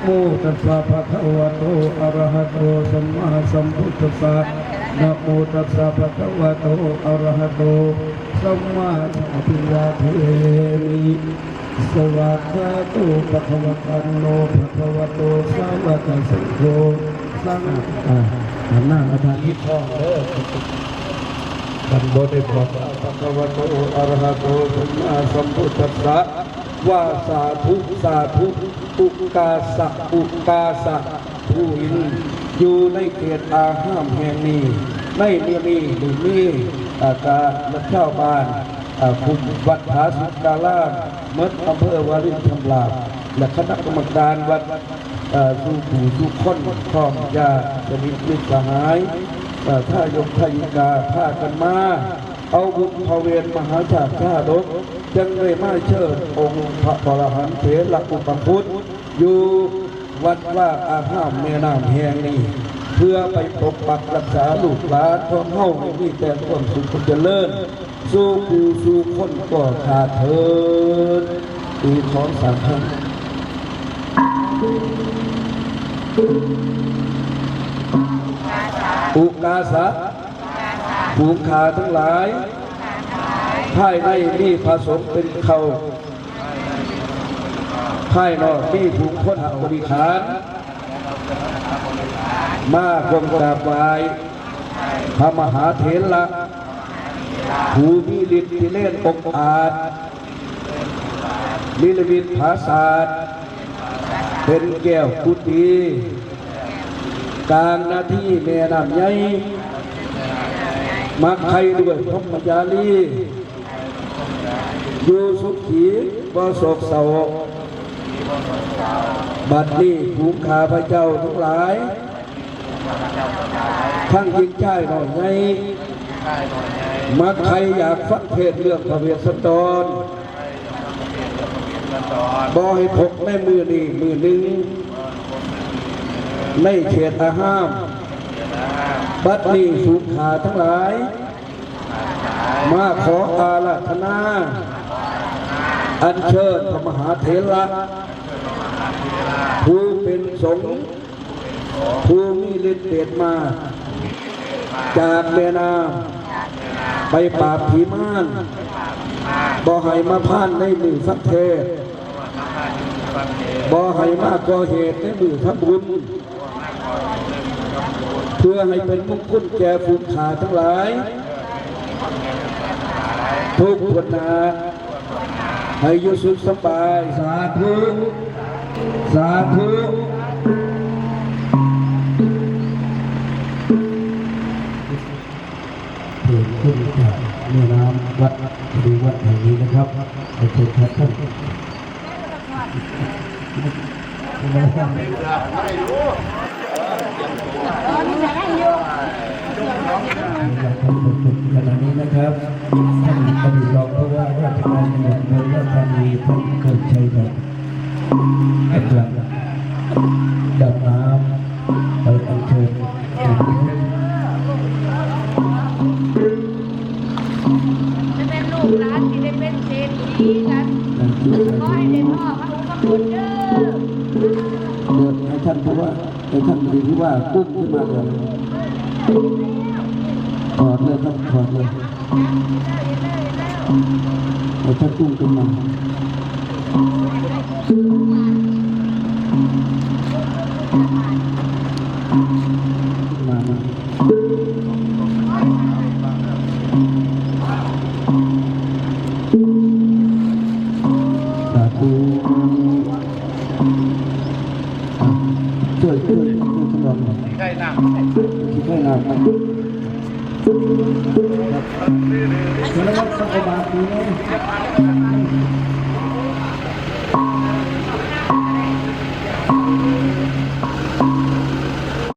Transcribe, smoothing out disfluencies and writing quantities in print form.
โมตัสสะภะคะวะโตอะระหะโตสัมมาสัมพุทธัสสะนะโมตัสสะภะคะวะโตอะระหะโตสัมมาสัมพุทธัสสะมิสวากขาโตภะคะวะตันโนภะคะวะโตสาวกสังโฆสังฆะหันหน้าอาจารย์ที่ท้องเด้อท่านบริบทภะคะวะโตอะระหะโตสัมมาสัมพุทธัสสะว่าสาธุสาธุอุกาสะอุกาสะผู้อยู่ในเขตอาห้ามแห่งนี้ไม่มีหรือมีอาการและเจ้าบ้านภูมิวัดผาสุกาลามเมื่ออำเภอวารินชำราบและคณะกรรมการวัดสู่ผู้สู่คนพร้อมญาติสนิทมิตรสหายท่ายกทายิกาพากันมาเอาบุญพระเวรมหาชาติชาดกจึงได้มาเชิญองค์พระอรหันต์เถรอุปคุตอยู่วัดว่าอาห้ามแม่น้ำแห่งนี้เพื่อไปปกปักรักษาลูกหลานของเฮาให้มีแต่ความสุขเจริญสู่ผู้สู่คนก็ขาดเถิดปีของสามท่านอุกาสะผูกขาทั้งหลายภายในมีผสมเป็นเขาภายนอกมีผูกคนหักบริขารมาคงกราบไหว้พระมหาเถระผู้มีฤทธิ์ที่เล่นองอาจมีฤทธิ์ภาษาเป็นแก้วกุฏิกลางหน้าที่แม่น้ำใหญ่มักใครด้วยพรหมจารีอยู่สุขีบ่โศกเศร้าบัดนี้ผูกขาพระเจ้าทั้งหลายทั้งยิงใจหน่อยไงมักใครอยากฟังเทศเรื่องพระเวสสันดรบ่ให้พกในมือนี้มือหนึ่งในเขตอาห้ามบัดนี้สุขาทั้งหลายมาขออาราธนาอัญเชิญพระมหาเถระผู้เป็นสงฆ์ผู้มีฤทธิ์เดชมาจากแม่น้ำไปปราบผีม่านบ่ให้มาพานในมือสักเทศบ่ให้มาก่อเหตุในมือทำบุญเพื่อให้เป็นมงคลแก่ผู้ขาทั้งหลายทุกคนนะให้อยู่สุขสบายสาธุสาธุเพื่อขึ้นจากแม่น้ำวัดหรือวัดแห่งนี้นะครับไปเชิญครับท่านขณะนี้นะครับท่านอดีตรองผู้ว่าราชการจังหวัดอุบลราชธานีท่านเกิดชัยดอกกำลังดำน้ำไปอัญเชิญจะเป็นลูกหลานที่ได้เป็นเศรษฐีกันขอให้ได้พ่อพระองค์พระคุณเด้อเกิดให้ท่านผู้ว่าให้ท่านอดีตผู้ว่ากุ้มขึ้นมาเลยถอดเลยครับถอดเลยเอาท่านกุ้งขึ้นมาสาธุช่วยสำรองหน่อยที่ใกล้น้ำครับแล้วก็สักบาทนี้